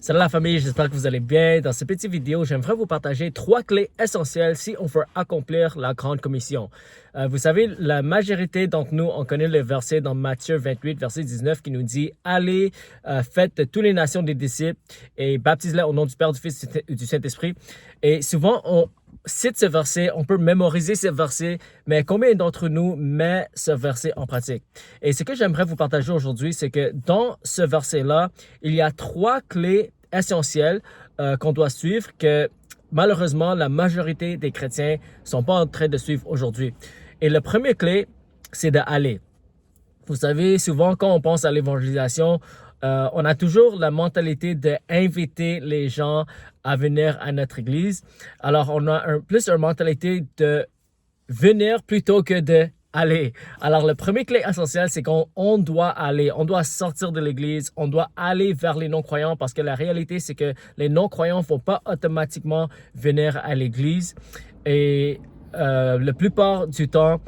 Salut la famille, j'espère que vous allez bien. Dans cette petite vidéo, j'aimerais vous partager 3 clés essentielles si on veut accomplir la grande commission. Vous savez, la majorité d'entre nous, on connaît le verset dans Matthieu 28, verset 19 qui nous dit « Allez, faites de toutes les nations des disciples et baptisez-les au nom du Père, du Fils et du Saint-Esprit. » Et souvent, on cite ce verset, on peut mémoriser ce verset, mais combien d'entre nous met ce verset en pratique? Et ce que j'aimerais vous partager aujourd'hui, c'est que dans ce verset-là, il y a 3 clés essentielles qu'on doit suivre que malheureusement, la majorité des chrétiens ne sont pas en train de suivre aujourd'hui. Et le premier clé, c'est d'aller. Vous savez, souvent, quand on pense à l'évangélisation, on a toujours la mentalité d'inviter les gens à venir à notre église. Alors, on a plus une mentalité de venir plutôt que d'aller. Alors, le premier clé essentiel, c'est qu'on doit aller. On doit sortir de l'église. On doit aller vers les non-croyants parce que la réalité, c'est que les non-croyants ne vont pas automatiquement venir à l'église. Et la plupart du temps,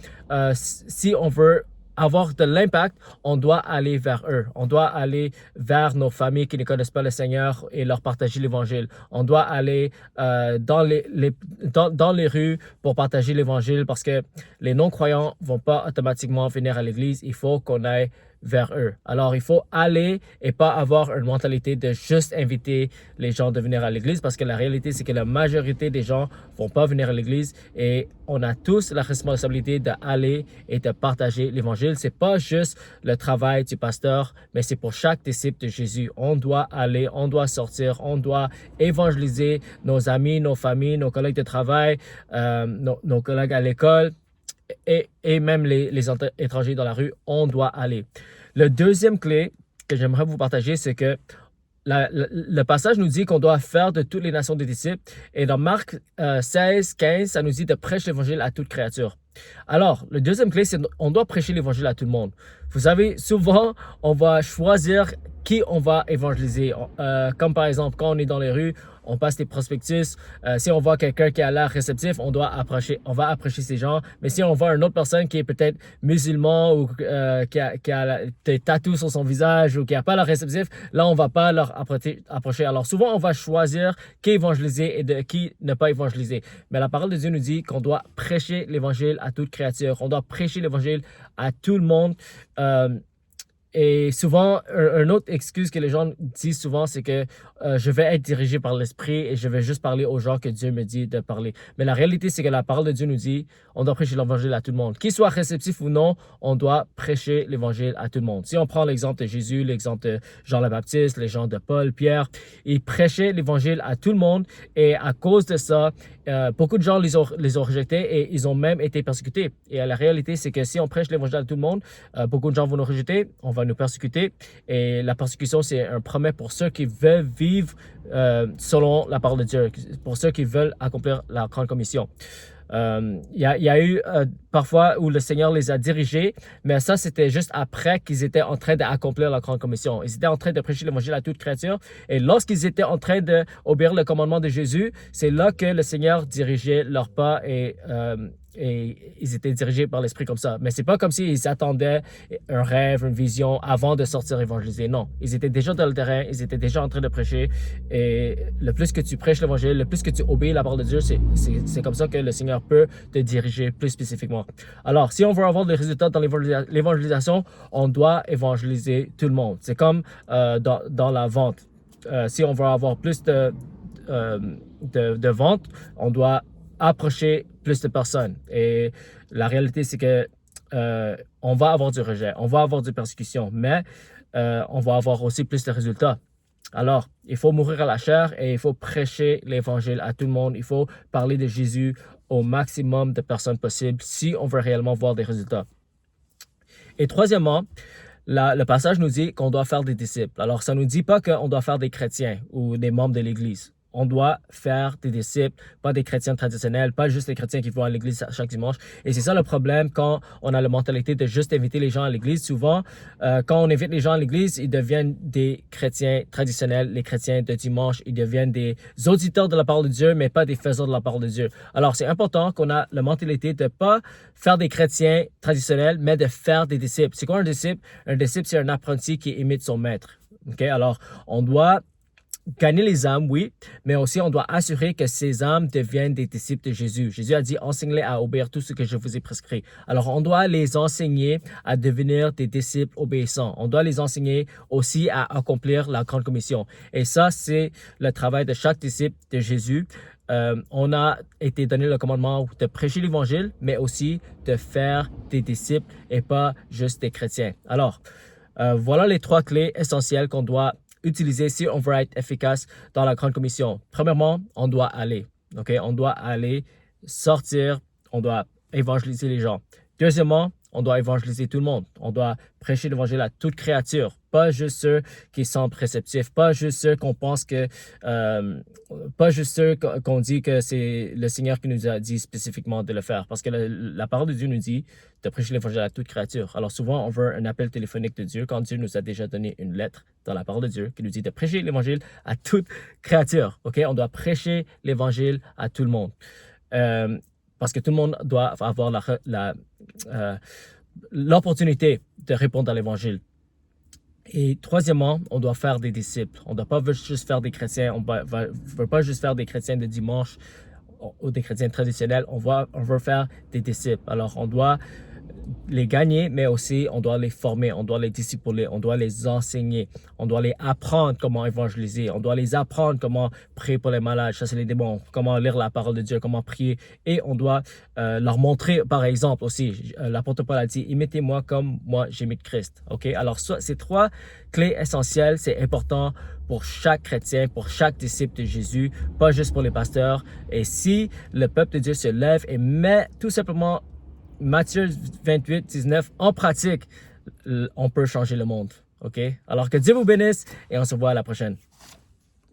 si on veut avoir de l'impact, on doit aller vers eux. On doit aller vers nos familles qui ne connaissent pas le Seigneur et leur partager l'Évangile. On doit aller dans les rues pour partager l'Évangile parce que les non-croyants ne vont pas automatiquement venir à l'Église. Il faut qu'on aille vers eux. Alors, il faut aller et pas avoir une mentalité de juste inviter les gens de venir à l'église parce que la réalité, c'est que la majorité des gens ne vont pas venir à l'église et on a tous la responsabilité d'aller et de partager l'évangile. C'est pas juste le travail du pasteur, mais c'est pour chaque disciple de Jésus. On doit aller, on doit sortir, on doit évangéliser nos amis, nos familles, nos collègues de travail, nos collègues à l'école. Et même les étrangers dans la rue, on doit aller. Le deuxième clé que j'aimerais vous partager, c'est que le passage nous dit qu'on doit faire de toutes les nations des disciples. Et dans Marc 16, 15, ça nous dit de prêcher l'évangile à toute créature. Alors, le deuxième clé, c'est qu'on doit prêcher l'évangile à tout le monde. Vous savez, souvent, on va choisir qui on va évangéliser. Comme par exemple, quand on est dans les rues, on passe des prospectus. Si on voit quelqu'un qui a l'air réceptif, on va approcher ces gens. Mais si on voit une autre personne qui est peut-être musulman ou qui a des tatous sur son visage ou qui n'a pas l'air réceptif, là, on ne va pas leur approcher. Alors souvent, on va choisir qui évangéliser et de qui ne pas évangéliser. Mais la parole de Dieu nous dit qu'on doit prêcher l'évangile à toute créature. On doit prêcher l'évangile à tout le monde. Et souvent, une autre excuse que les gens disent souvent, c'est que je vais être dirigé par l'Esprit et je vais juste parler aux gens que Dieu me dit de parler. Mais la réalité, c'est que la parole de Dieu nous dit, on doit prêcher l'évangile à tout le monde. Qu'il soit réceptif ou non, on doit prêcher l'évangile à tout le monde. Si on prend l'exemple de Jésus, l'exemple de Jean le Baptiste, les gens de Paul, Pierre, ils prêchaient l'évangile à tout le monde et à cause de ça, beaucoup de gens les ont rejetés et ils ont même été persécutés. Et la réalité, c'est que si on prêche l'évangile à tout le monde, beaucoup de gens vont nous rejeter, on va nous persécuter. Et la persécution, c'est un promet pour ceux qui veulent vivre selon la parole de Dieu, pour ceux qui veulent accomplir la grande commission. Il y a eu parfois où le Seigneur les a dirigés, mais ça, c'était juste après qu'ils étaient en train d'accomplir la grande commission. Ils étaient en train de prêcher l'évangile à toute créature. Et lorsqu'ils étaient en train d'obéir le commandement de Jésus, c'est là que le Seigneur dirigeait leurs pas et ils étaient dirigés par l'Esprit comme ça. Mais c'est pas comme s'ils attendaient un rêve, une vision avant de sortir évangéliser. Non, ils étaient déjà dans le terrain, ils étaient déjà en train de prêcher. Et le plus que tu prêches l'évangile, le plus que tu obéis la parole de Dieu, c'est comme ça que le Seigneur peut te diriger plus spécifiquement. Alors, si on veut avoir des résultats dans l'évangélisation, on doit évangéliser tout le monde. C'est comme dans la vente. Si on veut avoir plus de ventes, on doit approcher plus de personnes. Et la réalité, c'est que on va avoir du rejet, on va avoir des persécutions, mais on va avoir aussi plus de résultats. Alors, il faut mourir à la chair et il faut prêcher l'évangile à tout le monde. Il faut parler de Jésus au maximum de personnes possible si on veut réellement voir des résultats. Et troisièmement, le passage nous dit qu'on doit faire des disciples. Alors, ça ne nous dit pas qu'on doit faire des chrétiens ou des membres de l'Église. On doit faire des disciples, pas des chrétiens traditionnels, pas juste les chrétiens qui vont à l'église chaque dimanche. Et c'est ça le problème quand on a la mentalité de juste inviter les gens à l'église. Souvent, quand on invite les gens à l'église, ils deviennent des chrétiens traditionnels, les chrétiens de dimanche. Ils deviennent des auditeurs de la parole de Dieu, mais pas des faiseurs de la parole de Dieu. Alors, c'est important qu'on a la mentalité de pas faire des chrétiens traditionnels, mais de faire des disciples. C'est quoi un disciple? Un disciple, c'est un apprenti qui imite son maître. Okay? Alors, on doit gagner les âmes, oui, mais aussi on doit assurer que ces âmes deviennent des disciples de Jésus. Jésus a dit, enseignez-les à obéir tout ce que je vous ai prescrit. Alors, on doit les enseigner à devenir des disciples obéissants. On doit les enseigner aussi à accomplir la grande commission. Et ça, c'est le travail de chaque disciple de Jésus. On a été donné le commandement de prêcher l'évangile, mais aussi de faire des disciples et pas juste des chrétiens. Alors, voilà les 3 clés essentielles qu'on doit utiliser si on veut être efficace dans la grande commission. Premièrement, on doit aller. OK? On doit aller, sortir, on doit évangéliser les gens. Deuxièmement, on doit évangéliser tout le monde. On doit prêcher l'évangile à toute créature, pas juste ceux qui sont réceptifs, pas juste ceux qu'on pense que, pas juste ceux qu'on dit que c'est le Seigneur qui nous a dit spécifiquement de le faire. Parce que la parole de Dieu nous dit de prêcher l'évangile à toute créature. Alors souvent, on veut un appel téléphonique de Dieu quand Dieu nous a déjà donné une lettre dans la parole de Dieu qui nous dit de prêcher l'évangile à toute créature. OK? On doit prêcher l'évangile à tout le monde. Parce que tout le monde doit avoir l'opportunité de répondre à l'évangile. Et troisièmement, on doit faire des disciples. On ne doit pas juste faire des chrétiens. On ne veut pas juste faire des chrétiens de dimanche ou des chrétiens traditionnels. On veut faire des disciples. Alors, on doit les gagner, mais aussi on doit les former, on doit les discipuler, on doit les enseigner, on doit les apprendre comment évangéliser, on doit les apprendre comment prier pour les malades, chasser les démons, comment lire la parole de Dieu, comment prier, et on doit leur montrer, par exemple aussi, l'apôtre Paul a dit, imitez-moi comme moi j'imite Christ. Ok? Alors ces 3 clés essentielles, c'est important pour chaque chrétien, pour chaque disciple de Jésus, pas juste pour les pasteurs. Et si le peuple de Dieu se lève et met tout simplement Matthieu 28, 19 en pratique, on peut changer le monde. OK? Alors que Dieu vous bénisse et on se voit à la prochaine.